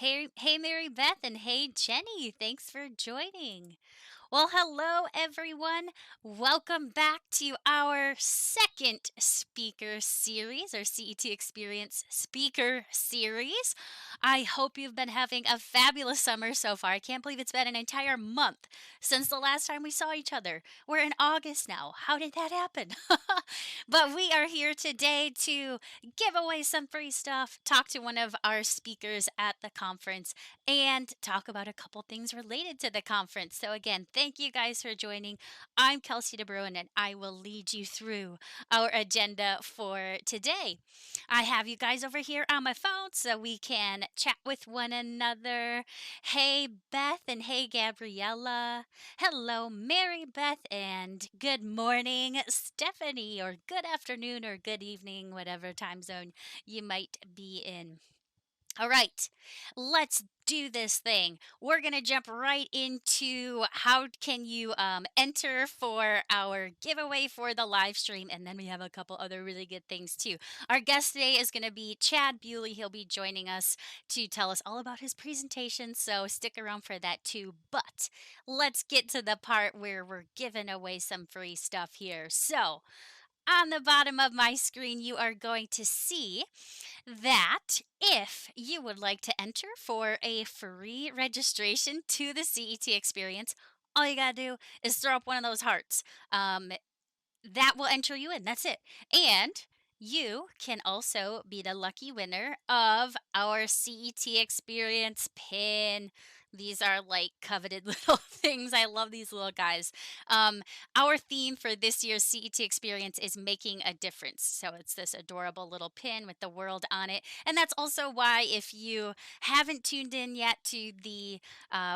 Hey, Mary Beth, and hey, Jenny. Thanks for joining. Well, hello, everyone. Welcome back to our second speaker series, or CET Experience speaker series. I hope you've been having a fabulous summer so far. I can't believe it's been an entire month since the last time we saw each other. We're in August now. How did that happen? But we are here today to give away some free stuff, talk to one of our speakers at the conference, and talk about a couple things related to the conference. So, again, thank you guys for joining. I'm Kelsey DeBruin, and I will lead you through our agenda for today. I have you guys over here on my phone so we can chat with one another. Hey, Beth, and hey, Gabriella. Hello, Mary Beth, and good morning, Stephanie, or good afternoon, or good evening, whatever time zone you might be in. All right, let's do this thing. We're going to jump right into how can you enter for our giveaway for the live stream. And then we have a couple other really good things too. Our guest today is going to be Chad Bewley. He'll be joining us to tell us all about his presentation. So stick around for that too. But let's get to the part where we're giving away some free stuff here. So on the bottom of my screen, you are going to see that if you would like to enter for a free registration to the CET experience, all you got to do is throw up one of those hearts. Um, that will enter you in. That's it. And you can also be the lucky winner of our CET experience pin. These are like coveted little things. I love these little guys. Our theme for this year's CET experience is making a difference. So it's this adorable little pin with the world on it. And that's also why, if you haven't tuned in yet to the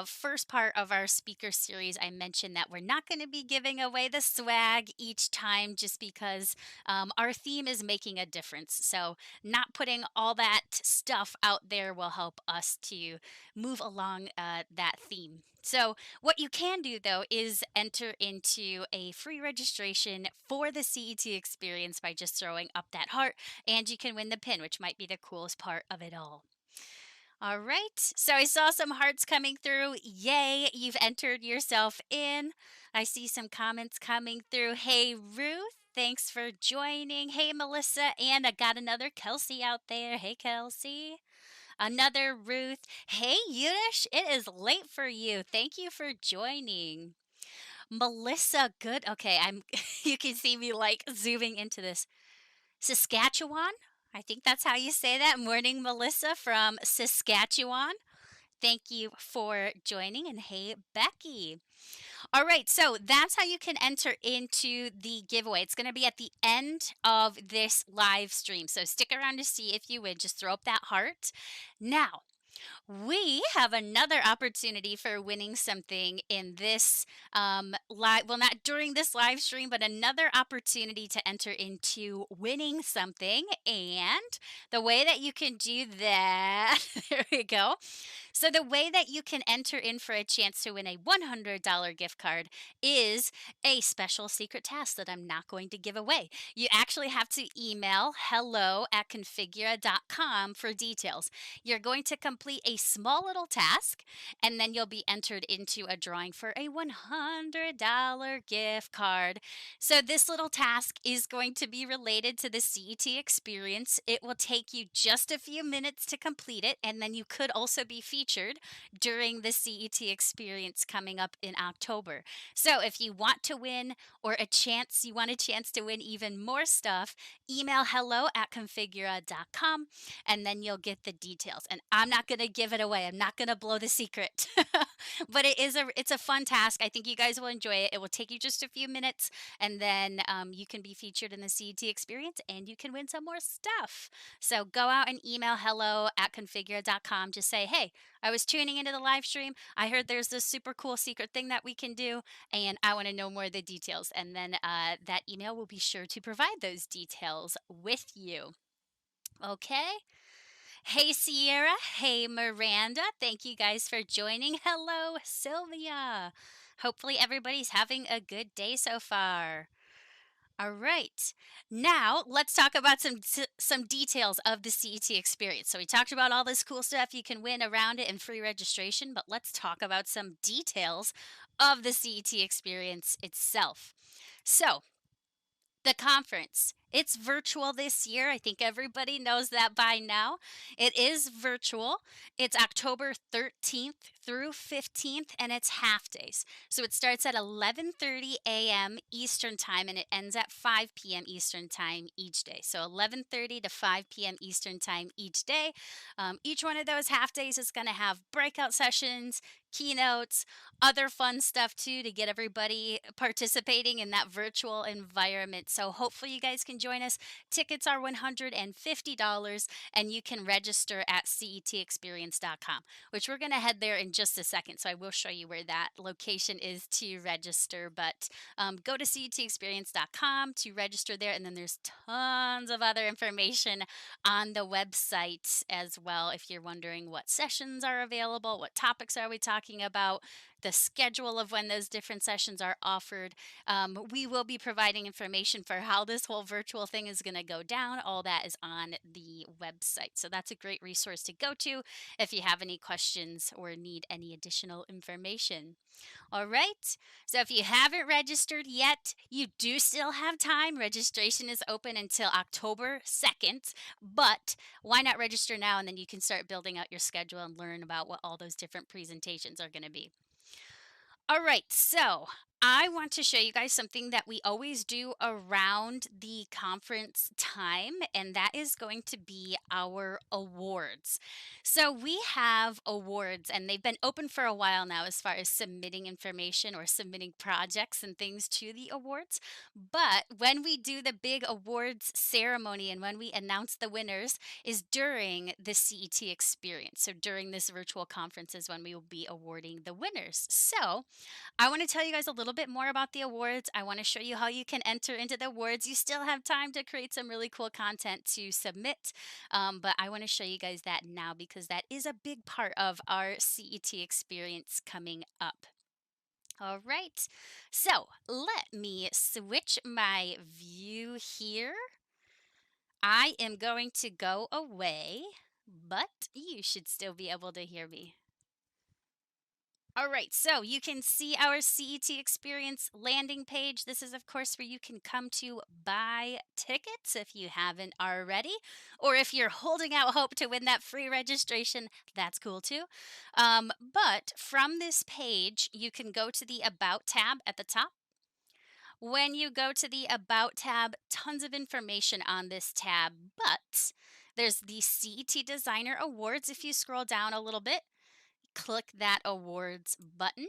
first part of our speaker series, I mentioned that we're not going to be giving away the swag each time just because our theme is making a difference. So, not putting all that stuff out there will help us to move along that theme. So, what you can do though is enter into a free registration for the CET experience by just throwing up that heart, and you can win the pin, which might be the coolest part of it all. All right. So I saw some hearts coming through. Yay, you've entered yourself in. I see some comments coming through. Hey, Ruth. Thanks for joining. Hey, Melissa. And I got another Kelsey out there. Hey, Kelsey. Another Ruth. Hey, Yudish. It is late for you. Thank you for joining. Melissa, good. Okay, I'm you can see me like zooming into this. Saskatchewan? I think that's how you say that. Morning, Melissa from Saskatchewan. Thank you for joining. And hey, Becky. All right, so that's how you can enter into the giveaway. It's going to be at the end of this live stream. So stick around to see if you would. Just throw up that heart. Now, we have another opportunity for winning something in this live, well, not during this live stream, but another opportunity to enter into winning something. And the way that you can do that, there we go. So, the way that you can enter in for a chance to win a $100 gift card is a special secret task that I'm not going to give away. You actually have to email hello@configura.com for details. You're going to complete a small little task, and then you'll be entered into a drawing for a $100 gift card. So, this little task is going to be related to the CET experience. It will take you just a few minutes to complete it, and then you could also be featured during the CET experience coming up in October. So, if you want to win or you want a chance to win even more stuff, email hello@configura.com, and then you'll get the details. And I'm not going to give it away. I'm not going to blow the secret. But it's a fun task. I think you guys will enjoy it. It will take you just a few minutes, and then you can be featured in the CET experience, and you can win some more stuff. So go out and email hello@configura.com. Just say, hey, I was tuning into the live stream. I heard there's this super cool secret thing that we can do, and I want to know more of the details. And then that email will be sure to provide those details with you. Okay. Hey, Sierra. Hey, Miranda. Thank you guys for joining. Hello, Sylvia. Hopefully, everybody's having a good day so far. All right. Now let's talk about some details of the CET experience. So we talked about all this cool stuff you can win around it and free registration, but let's talk about some details of the CET experience itself. So, the conference. It's virtual this year. I think everybody knows that by now. It is virtual. It's October 13th through 15th and it's half days. So it starts at 11:30 a.m. Eastern Time and it ends at 5 p.m. Eastern Time each day. So 11:30 to 5 p.m. Eastern Time each day. Each one of those half days is going to have breakout sessions, keynotes, other fun stuff too to get everybody participating in that virtual environment. So hopefully you guys can join us. Tickets are $150 and you can register at cetexperience.com, which we're going to head there in just a second. So I will show you where that location is to register, but go to cetexperience.com to register there. And then there's tons of other information on the website as well. If you're wondering what sessions are available, what topics are we talking about, the schedule of when those different sessions are offered. We will be providing information for how this whole virtual thing is going to go down. All that is on the website. So that's a great resource to go to if you have any questions or need any additional information. All right. So if you haven't registered yet, you do still have time. Registration is open until October 2nd, but why not register now and then you can start building out your schedule and learn about what all those different presentations are going to be. All right, so I want to show you guys something that we always do around the conference time, and that is going to be our awards. So we have awards, and they've been open for a while now as far as submitting information or submitting projects and things to the awards. But when we do the big awards ceremony and when we announce the winners is during the CET experience. So during this virtual conference is when we will be awarding the winners. So I want to tell you guys a little bit more about the awards. I want to show you how you can enter into the awards. You still have time to create some really cool content to submit, but I want to show you guys that now because that is a big part of our CET experience coming up. All right, so let me switch my view here. I am going to go away, but you should still be able to hear me. All right, so you can see our CET Experience landing page. This is, of course, where you can come to buy tickets if you haven't already, or if you're holding out hope to win that free registration, that's cool too. But from this page, you can go to the About tab at the top. When you go to the About tab, tons of information on this tab, but there's the CET Designer Awards. If you scroll down a little bit, click that awards button.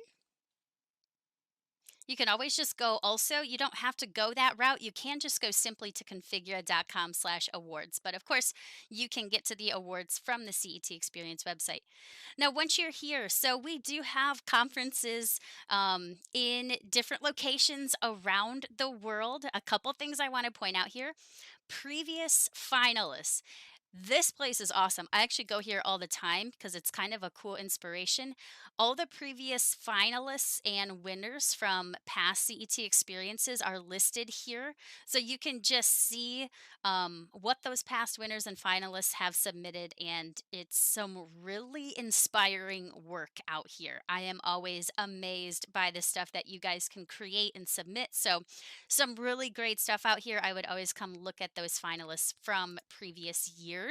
You can always just go also, you don't have to go that route. You can just go simply to configura.com/awards. But of course, you can get to the awards from the CET Experience website. Now, once you're here, so we do have conferences in different locations around the world. A couple things I want to point out here. Previous finalists. This place is awesome. I actually go here all the time because it's kind of a cool inspiration. All the previous finalists and winners from past CET experiences are listed here. So you can just see what those past winners and finalists have submitted. And it's some really inspiring work out here. I am always amazed by the stuff that you guys can create and submit. So some really great stuff out here. I would always come look at those finalists from previous years.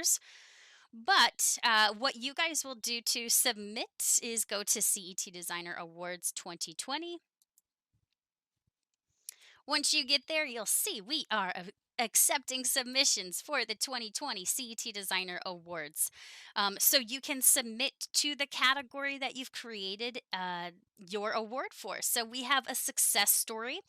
But what you guys will do to submit is go to CET Designer Awards 2020. Once you get there, you'll see we are accepting submissions for the 2020 CET Designer Awards. So you can submit to the category that you've created your award for. So we have a success story.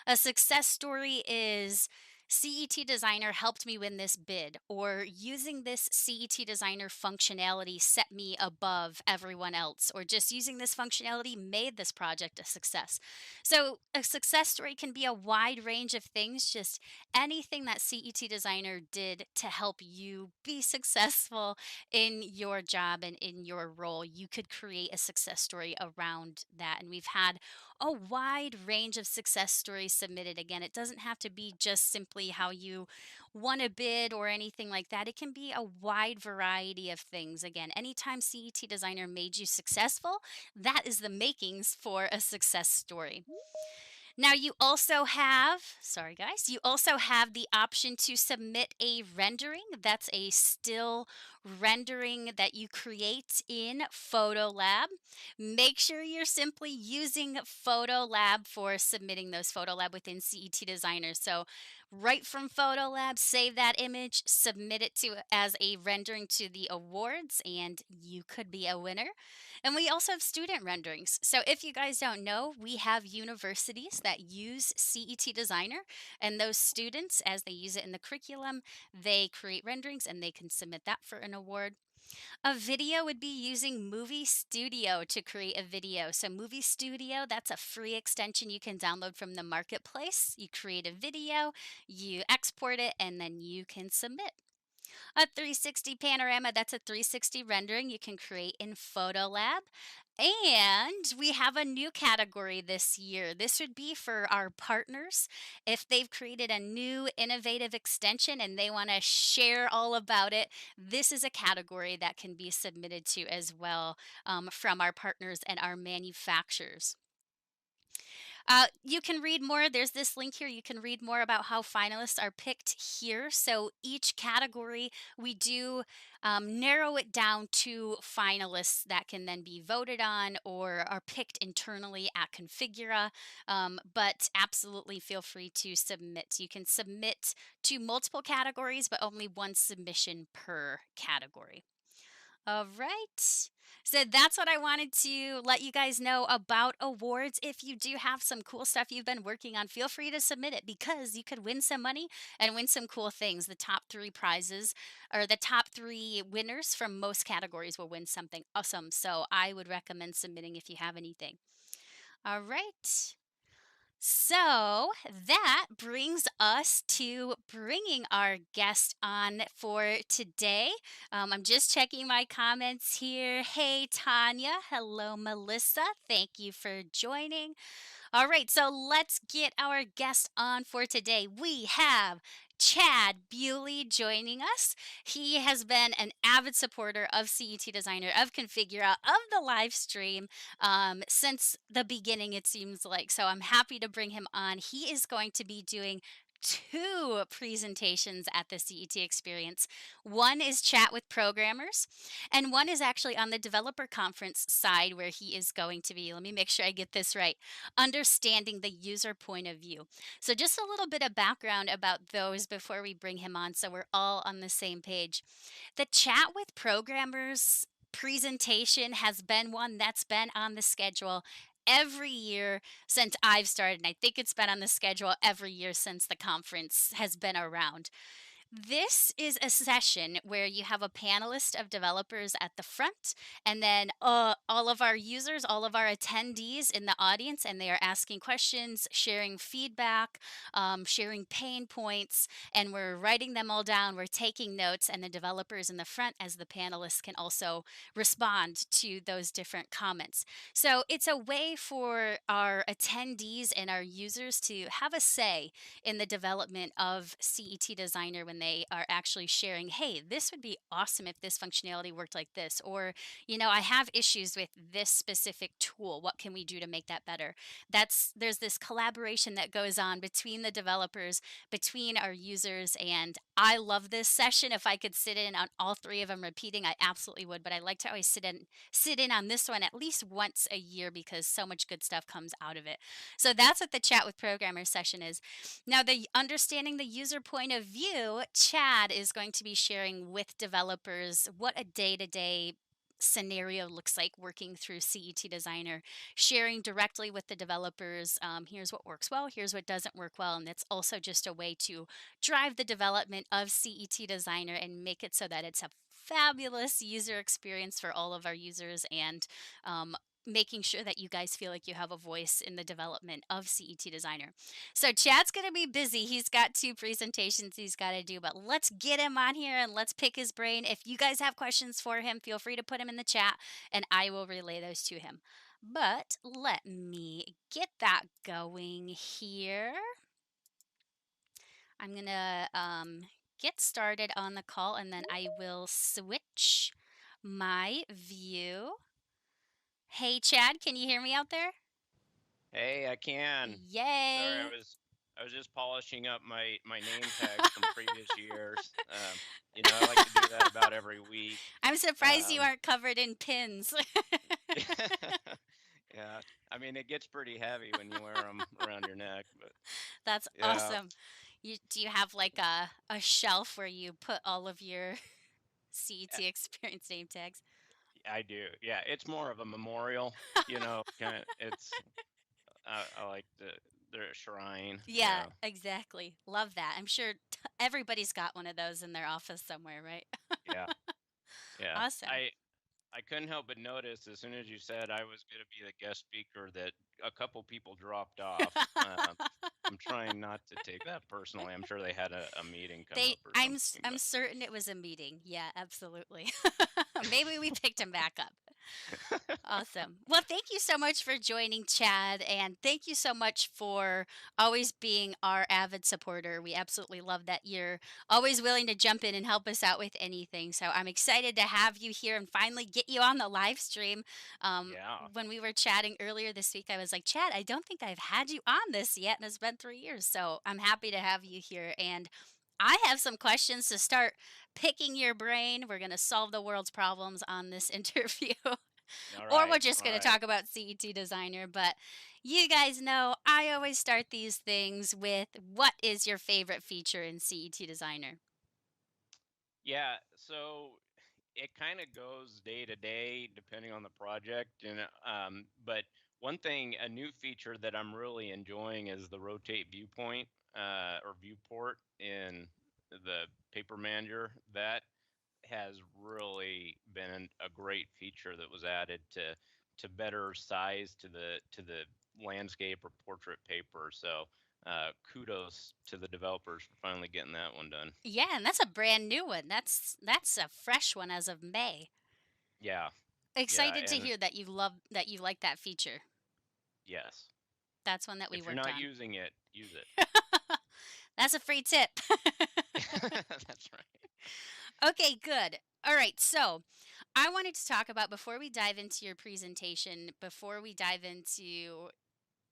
A success story is CET Designer helped me win this bid, or using this CET Designer functionality set me above everyone else, or just using this functionality made this project a success. So, a success story can be a wide range of things, just anything that CET Designer did to help you be successful in your job and in your role. You could create a success story around that. And we've had a wide range of success stories submitted. Again, it doesn't have to be just simply how you won a bid or anything like that. It can be a wide variety of things. Again, anytime CET Designer made you successful, that is the makings for a success story. Now you also have, sorry guys, you also have the option to submit a rendering. That's a still rendering that you create in Photolab. Make sure you're simply using Photolab for submitting those Photolab within CET Designer. So right from Photolab, save that image, submit it to as a rendering to the awards, and you could be a winner. And we also have student renderings. So if you guys don't know, we have universities that use CET Designer, and those students, as they use it in the curriculum, they create renderings and they can submit that for an award. A video would be using Movie Studio to create a video. So, Movie Studio, that's a free extension you can download from the marketplace. You create a video, you export it, and then you can submit. A 360 panorama, that's a 360 rendering you can create in Photolab. And we have a new category this year. This would be for our partners. If they've created a new innovative extension and they want to share all about it, this is a category that can be submitted to as well, from our partners and our manufacturers. You can read more. There's this link here. You can read more about how finalists are picked here. So each category, we do narrow it down to finalists that can then be voted on or are picked internally at Configura. But absolutely feel free to submit. You can submit to multiple categories, but only one submission per category. All right. So that's what I wanted to let you guys know about awards. If you do have some cool stuff you've been working on, feel free to submit it because you could win some money and win some cool things. The top three prizes or the top three winners from most categories will win something awesome. So I would recommend submitting if you have anything. All right. So that brings us to bringing our guest on for today. I'm just checking my comments here. Hey, Tanya. Hello, Melissa. Thank you for joining. All right, so let's get our guest on for today. We have Chad Bewley joining us. He has been an avid supporter of CET Designer, of Configura, of the live stream since the beginning, it seems like. So I'm happy to bring him on. He is going to be doing two presentations at the CET experience. One is chat with programmers, and one is actually on the developer conference side where he is going to be, let me make sure I get this right, understanding the user point of view. So just a little bit of background about those before we bring him on so we're all on the same page. The chat with programmers presentation has been one that's been on the schedule every year since I've started. And I think it's been on the schedule every year since the conference has been around. This is a session where you have a panelist of developers at the front, and then all of our users, all of our attendees in the audience, and they are asking questions, sharing feedback, sharing pain points, and we're writing them all down. We're taking notes, and the developers in the front, as the panelists, can also respond to those different comments. So it's a way for our attendees and our users to have a say in the development of CET Designer when they are actually sharing, hey, this would be awesome if this functionality worked like this, or, I have issues with this specific tool. What can we do to make that better? There's this collaboration that goes on between the developers, between our users, and I love this session. If I could sit in on all three of them repeating, I absolutely would, but I like to always sit in on this one at least once a year because so much good stuff comes out of it. So that's what the chat with programmers session is. Now, the understanding the user point of view, Chad is going to be sharing with developers what a day-to-day scenario looks like working through CET Designer, sharing directly with the developers. Here's what works well, here's what doesn't work well. And it's also just a way to drive the development of CET Designer and make it so that it's a fabulous user experience for all of our users, and um, making sure that you guys feel like you have a voice in the development of CET Designer. So Chad's going to be busy. He's got two presentations he's got to do, but let's get him on here and let's pick his brain. If you guys have questions for him, feel free to put them in the chat and I will relay those to him. But let me get that going here. I'm going to get started on the call and then I will switch my view. Hey, Chad, can you hear me out there? Hey, I can. Sorry, Yay. I was just polishing up my name tags from previous years. I like to do that about every week. I'm surprised you Um, aren't covered in pins. yeah, I mean it gets pretty heavy when you wear them around your neck, but That's yeah, awesome. Do you have like a shelf where you put all of your CET experience name tags? I do. Yeah, it's more of a memorial. Kind of. I like their shrine. Yeah, Yeah, exactly. Love that. I'm sure everybody's got one of those in their office somewhere, right? yeah, yeah. Awesome. I couldn't help but notice as soon as you said I was going to be the guest speaker that a couple people dropped off. I'm trying not to take that personally. I'm sure they had a meeting come up or something, I'm certain it was a meeting. Yeah, absolutely. Maybe we picked him back up. but Awesome. Well, thank you so much for joining, Chad, and thank you so much for always being our avid supporter. We absolutely love that you're always willing to jump in and help us out with anything. So I'm excited to have you here and finally get you on the live stream. yeah. When we were chatting earlier this week, I was like, Chad, I don't think I've had you on this yet, and it's been 3 years. So I'm happy to have you here. And I have some questions to start picking your brain. We're going to solve the world's problems on this interview. All Or we're right, just all going to right. talk about CET Designer. But you guys know I always start these things with what is your favorite feature in CET Designer? Yeah, so it kind of goes day to day depending on the project, but one thing, a new feature that I'm really enjoying is the rotate viewpoint or viewport in the paper manager. That has really been a great feature that was added to better size to the landscape or portrait paper. So kudos to the developers for finally getting that one done. Yeah, and that's a brand new one. That's a fresh one as of May. Yeah, yeah, Excited to and hear that you like that feature. yes, That's one that we if you're worked not on. using it, use it. That's a free tip. That's right. Okay, good. All right, so I wanted to talk about, before we dive into your presentation, before we dive into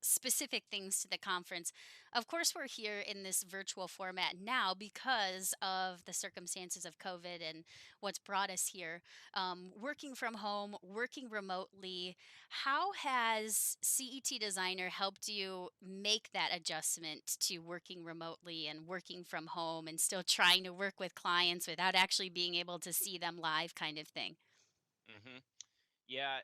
specific things to the conference. Of course, we're here in this virtual format now because of the circumstances of COVID and what's brought us here. Working from home, working remotely, how has CET Designer helped you make that adjustment to working remotely and working from home and still trying to work with clients without actually being able to see them live, kind of thing? Hmm. Yeah,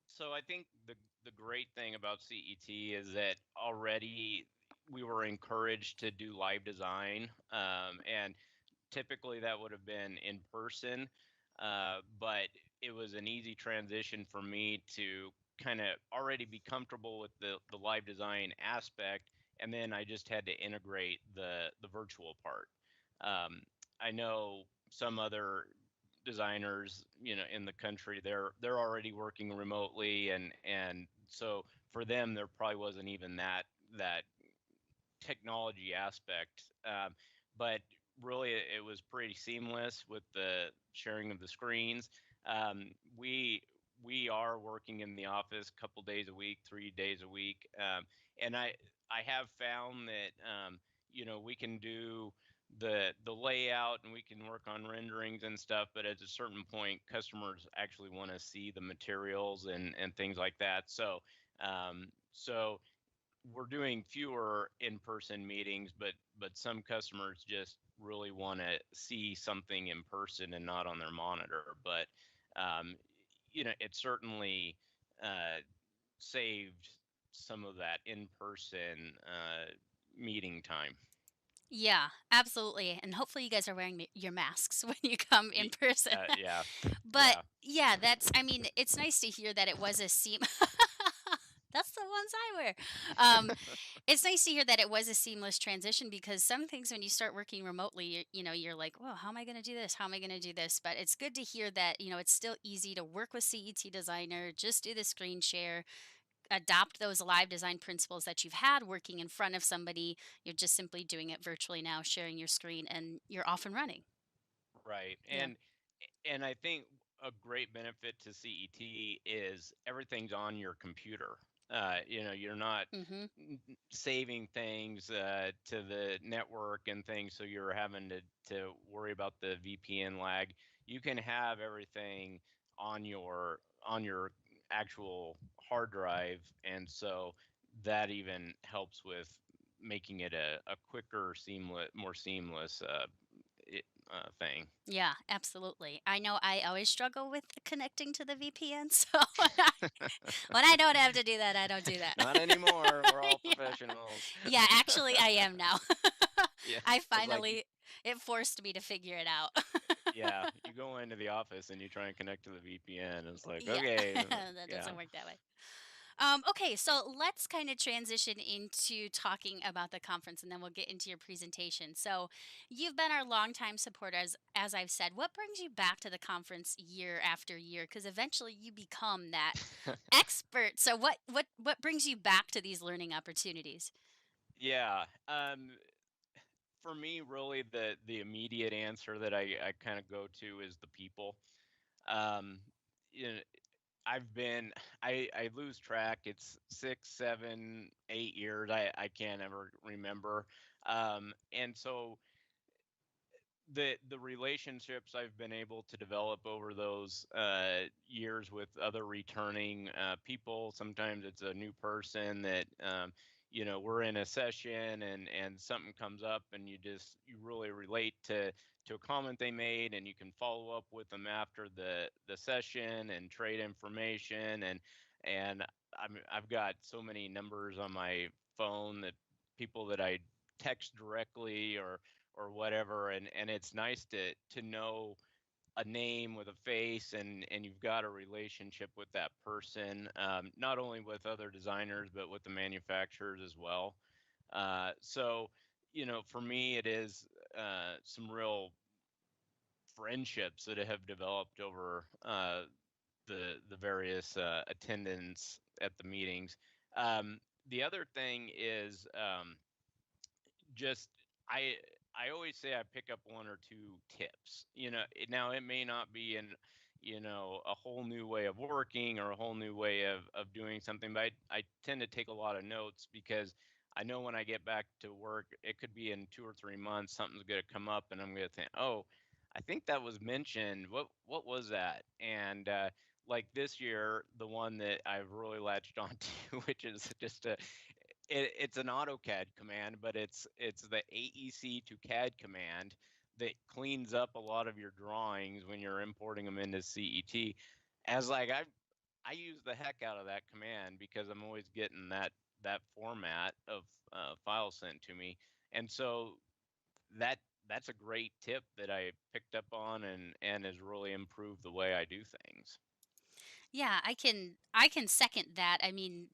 so I think the great thing about CET is that already we were encouraged to do live design, and typically that would have been in person, but it was an easy transition for me to kind of already be comfortable with the live design aspect, and then I just had to integrate the virtual part. Um, I know some other designers, in the country, they're already working remotely, and so for them there probably wasn't even that technology aspect. But really, it was pretty seamless with the sharing of the screens. We are working in the office a couple days a week, 3 days a week, and I have found that we can do the layout and we can work on renderings and stuff, but at a certain point customers actually want to see the materials and things like that. So we're doing fewer in-person meetings, but some customers just really want to see something in person and not on their monitor. But um, it certainly uh, saved some of that in-person meeting time. Yeah, absolutely. And hopefully you guys are wearing your masks when you come in person. Yeah, But yeah, yeah, I mean, it's nice to hear that it was a seam. That's the ones I wear. Um, it's nice to hear that it was a seamless transition because some things when you start working remotely, you're like, well, how am I going to do this? How am I going to do this? But it's good to hear that, it's still easy to work with CET Designer, just do the screen share, adopt those live design principles that you've had working in front of somebody. You're just simply doing it virtually now, sharing your screen, and you're off and running. right. Yeah. And I think a great benefit to CET is everything's on your computer. You're not Mm-hmm. saving things to the network and things, so you're having to worry about the VPN lag. You can have everything on your actual hard drive, and so that even helps with making it a quicker, seamless, more seamless thing. Yeah, absolutely. I know I always struggle with connecting to the VPN, so when I don't have to do that, I don't do that. Not anymore. We're all Yeah. professionals. Yeah, actually, I am now. Yeah, I it's like it forced me to figure it out. yeah, you go into the office and you try and connect to the VPN. It's like, Yeah, okay, that yeah, doesn't work that way. Okay, so let's kind of transition into talking about the conference and then we'll get into your presentation. So, you've been our longtime supporter, as I've said. What brings you back to the conference year after year? Because eventually you become that expert. So, what brings you back to these learning opportunities? yeah. For me, really, the immediate answer that I kind of go to is the people. Um, you know, I've been I lose track. It's 6, 7, 8 years. I can't ever remember. And so the relationships I've been able to develop over those years with other returning people. Sometimes it's a new person that we're in a session and something comes up and you really relate to a comment they made, and you can follow up with them after the session and trade information. And I've got so many numbers on my phone that people that I text directly or whatever, and it's nice to know a name with a face, and you've got a relationship with that person, not only with other designers but with the manufacturers as well. So for me it is some real friendships that have developed over the various attendance at the meetings. The other thing is just I I always say I pick up one or two tips. Now it may not be in a whole new way of working or a whole new way of doing something, but I tend to take a lot of notes because I know when I get back to work, it could be in 2 or 3 months, something's going to come up, and I'm going to think, oh, I think that was mentioned. What was that? And like this year, the one that I've really latched onto, which is just it's an AutoCAD command, but it's the AEC to CAD command that cleans up a lot of your drawings when you're importing them into CET. As like I use the heck out of that command because I'm always getting that format of file sent to me, and so that that's a great tip that I picked up on and has really improved the way I do things. Yeah, I can second that. I mean,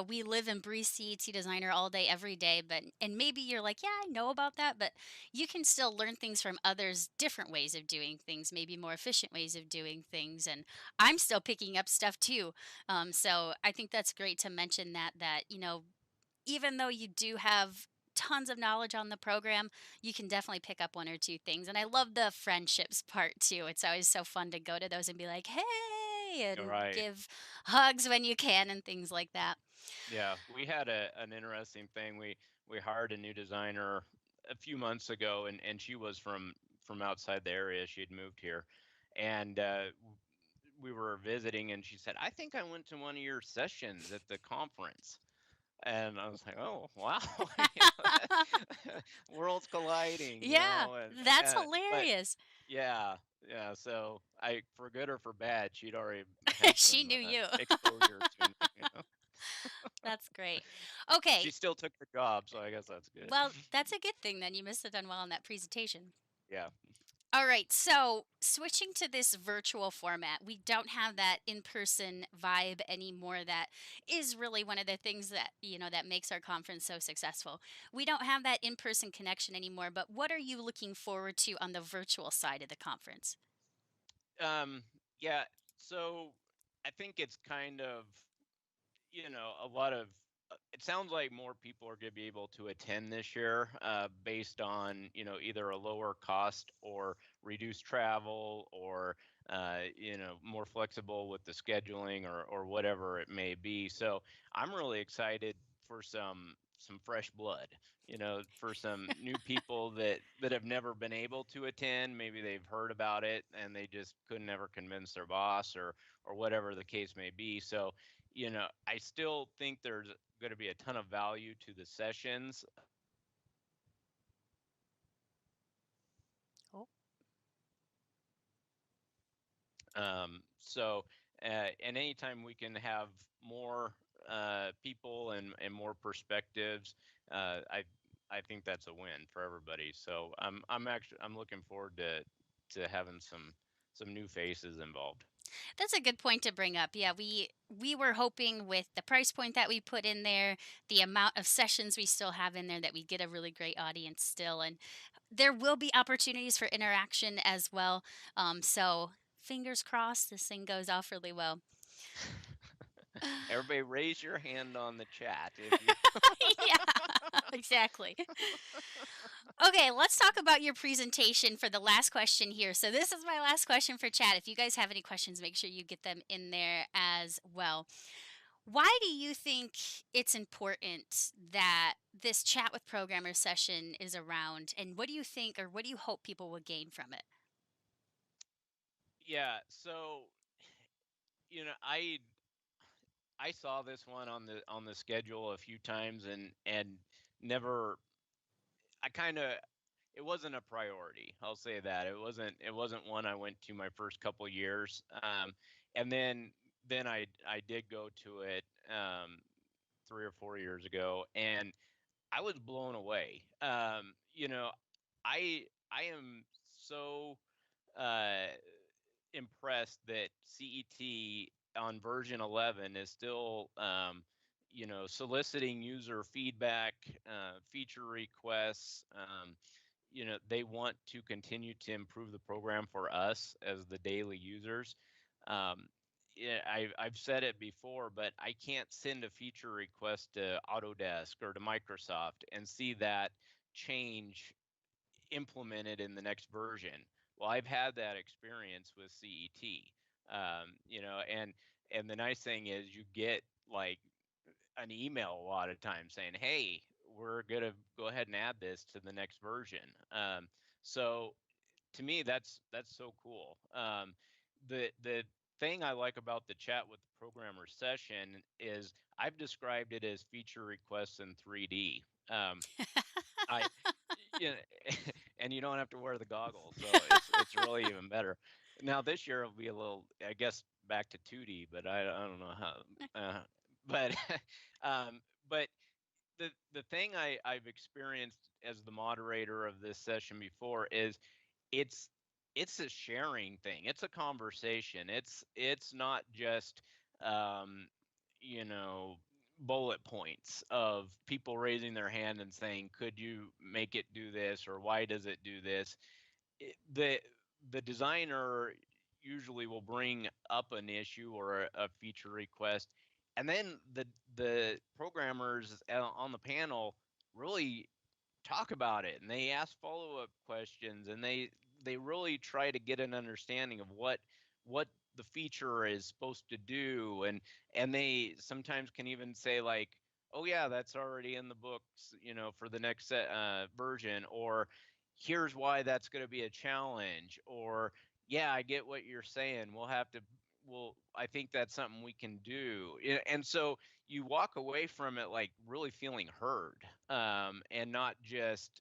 we live and breathe CET designer all day, every day, but and maybe you're like, yeah, I know about that, but you can still learn things from others, different ways of doing things, maybe more efficient ways of doing things. And I'm still picking up stuff too. So I think that's great to mention that, even though you do have tons of knowledge on the program, you can definitely pick up one or two things. And I love the friendships part too. It's always so fun to go to those and be like, hey, All and right. give hugs when you can and things like that. Yeah, we had an interesting thing. We hired a new designer a few months ago, and she was from outside the area. She had moved here, and we were visiting, and she said, "I think I went to one of your sessions at the conference." And I was like, "Oh, wow, worlds colliding," Yeah, and that's but hilarious. yeah. Yeah, so for good or for bad, she'd already had She some knew you. exposure to me. That's great. Okay. She still took the job, so I guess that's good. Well, that's a good thing then. You must have done well in that presentation. Yeah. All right, so switching to this virtual format, we don't have that in-person vibe anymore. That is really one of the things that, that makes our conference so successful. We don't have that in-person connection anymore, but what are you looking forward to on the virtual side of the conference? Um, yeah. So I think it's kind of, a lot of. It sounds like more people are going to be able to attend this year, based on either a lower cost or reduced travel, or more flexible with the scheduling, or whatever it may be. So I'm really excited for some fresh blood. For some new people that have never been able to attend. Maybe they've heard about it and they just couldn't ever convince their boss, or whatever the case may be. So I still think there's going to be a ton of value to the sessions. Oh, So, and anytime we can have more people and more perspectives, I think that's a win for everybody. So I'm looking forward to having some new faces involved. that's a good point to bring up. Yeah, we were hoping with the price point that we put in there, the amount of sessions we still have in there, that we get a really great audience still, and there will be opportunities for interaction as well. So fingers crossed, this thing goes off really well. Everybody, raise your hand on the chat if you. Yeah, exactly. Okay, let's talk about your presentation for the last question here. So this is my last question for chat. If you guys have any questions, make sure you get them in there as well. Why do you think it's important that this chat with programmers session is around? And what do you think, or what do you hope people will gain from it? Yeah, so I saw this one on the schedule a few times, and never. I kind of It wasn't a priority. I'll say that it wasn't one I went to my first couple years. And then I did go to it 3 or 4 years ago, and I was blown away. I am so uh, impressed that CET on version 11 is still, soliciting user feedback, feature requests. They want to continue to improve the program for us as the daily users. Yeah, I've said it before, but I can't send a feature request to Autodesk or to Microsoft and see that change implemented in the next version. Well, I've had that experience with CET. And the nice thing is you get like an email a lot of times saying, "Hey, we're gonna go ahead and add this to the next version." So to me, that's so cool. The thing I like about the chat with the programmer session is I've described it as feature requests in 3D. I you know, and you don't have to wear the goggles, so it's really even better. Now this year will be a little, I guess, back to 2D, but I don't know how. But um, but the thing I've experienced as the moderator of this session before is it's it's a sharing thing. It's a conversation. It's not just um, you know bullet points of people raising their hand and saying, "Could you make it do this?" or "Why does it do this?" The designer usually will bring up an issue or a feature request, and then the programmers on the panel really talk about it, and they ask follow-up questions, and they really try to get an understanding of what the feature is supposed to do, and they sometimes can even say like, "Oh yeah, that's already in the books, for the next version," or "Here's why that's going to be a challenge," or "Yeah, I get what you're saying, I think that's something we can do." And so you walk away from it like really feeling heard, and not just,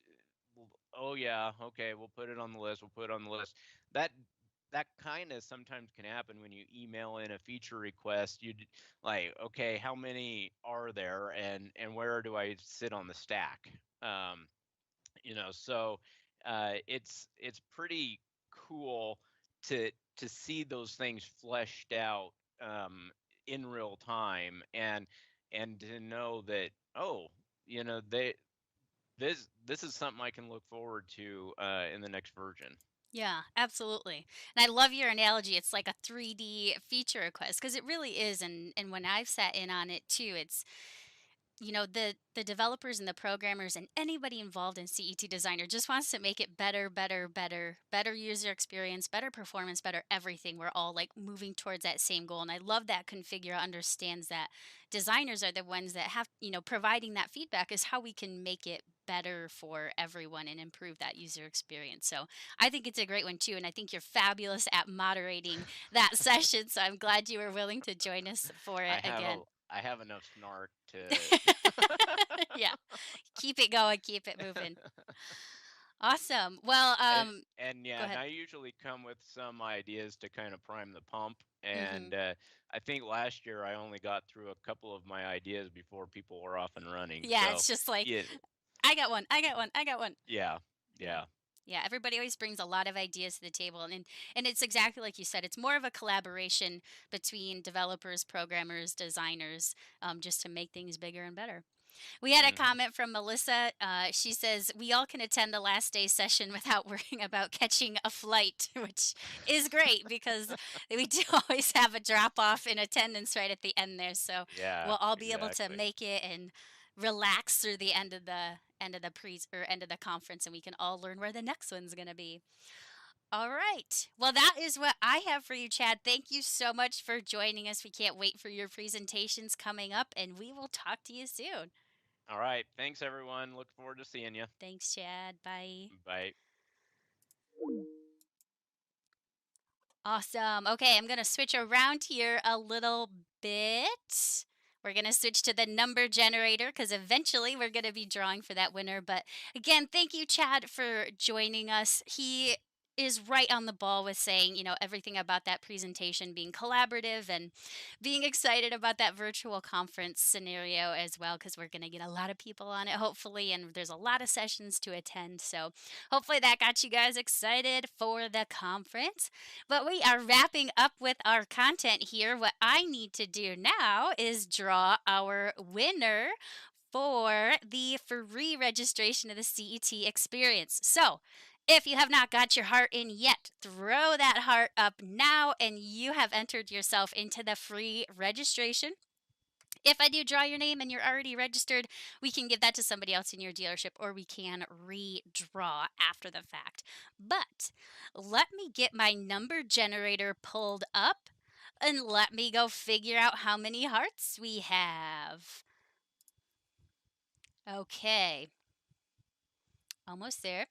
"Oh yeah, okay, we'll put it on the list. We'll put it on the list." That that kind of sometimes can happen when you email in a feature request. Like, okay, how many are there, and where do I sit on the stack? Um, so it's pretty cool to see those things fleshed out um, in real time, and to know that, oh, they this is something I can look forward to in the next version. Yeah, absolutely. And I love your analogy. It's like a 3D feature request because it really is. And when I've sat in on it too, it's the developers and the programmers and anybody involved in CET Designer just wants to make it better, better, better, better user experience, better performance, better everything. We're all like moving towards that same goal. And I love that Configura understands that designers are the ones that have, providing that feedback is how we can make it better for everyone and improve that user experience. So I think it's a great one too. And I think you're fabulous at moderating that session. So I'm glad you were willing to join us for I it have a again. I have enough snark to. Yeah. Keep it going, keep it moving. Awesome. Well, and, and go yeah, and ahead. I usually come with some ideas to kind of prime the pump. And Mhm. I think last year I only got through a couple of my ideas before people were off and running. Yeah, So it's just like, yeah, I got one. I got one. I got one. yeah, Yeah. yeah. Yeah, everybody always brings a lot of ideas to the table and it's exactly like you said. It's more of a collaboration between developers, programmers, designers, just to make things bigger and better. We had a Hmm. comment from Melissa. She says, we all can attend the last day session without worrying about catching a flight, which is great because we do always have a drop off in attendance right at the end there. So Yeah, we'll all be able to exactly. make it and relax through the end of the conference and we can all learn where the next one's going to be. All right. Well, that is what I have for you, Chad. Thank you so much for joining us. We can't wait for your presentations coming up, and we will talk to you soon. All right. Thanks, everyone. Look forward to seeing you. Thanks, Chad. Bye. Bye. Awesome. Okay, I'm going to switch around here a little bit. We're going to switch to the number generator because eventually we're going to be drawing for that winner. But again, thank you, Chad, for joining us. He is right on the ball with saying, everything about that presentation being collaborative and being excited about that virtual conference scenario as well, because we're going to get a lot of people on it, hopefully, and there's a lot of sessions to attend. So hopefully that got you guys excited for the conference. But we are wrapping up with our content here. What I need to do now is draw our winner for the free registration of the CET experience. So, if you have not got your heart in yet, throw that heart up now and you have entered yourself into the free registration. If I do draw your name and you're already registered, we can give that to somebody else in your dealership or we can redraw after the fact. But let me get my number generator pulled up and let me go figure out how many hearts we have. Okay, almost there.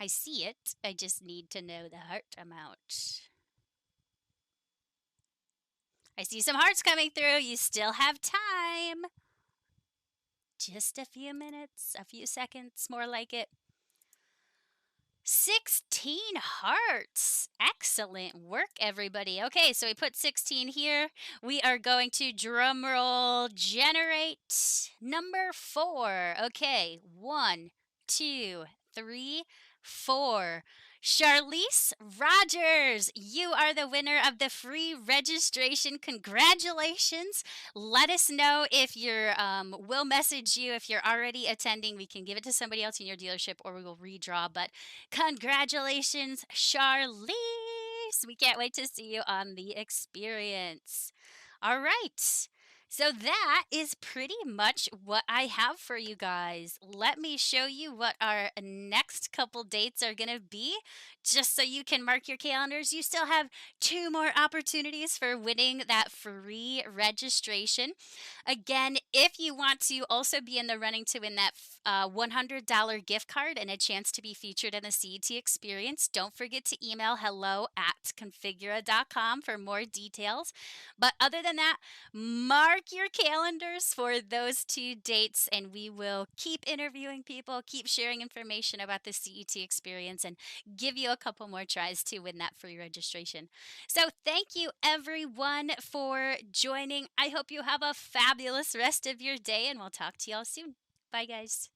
I see it. I just need to know the heart amount. I see some hearts coming through. You still have time. Just a few minutes, a few seconds, more like it. 16 hearts. Excellent work, everybody. Okay, so we put 16 here. We are going to drum roll generate number 4. Okay, 1, 2, 3, 4. Charlize Rogers, you are the winner of the free registration. Congratulations. Let us know if we'll message you if you're already attending. We can give it to somebody else in your dealership or we will redraw. But congratulations, Charlize. We can't wait to see you on the experience. All right. So that is pretty much what I have for you guys. Let me show you what our next couple dates are going to be, just so you can mark your calendars. You still have 2 more opportunities for winning that free registration. Again, if you want to also be in the running to win that $100 gift card and a chance to be featured in the CET experience, don't forget to email hello@configura.com for more details. But other than that, mark mark your calendars for those 2 dates, and we will keep interviewing people, keep sharing information about the CET experience, and give you a couple more tries to win that free registration. So, thank you everyone for joining. I hope you have a fabulous rest of your day, and we'll talk to y'all soon. Bye, guys.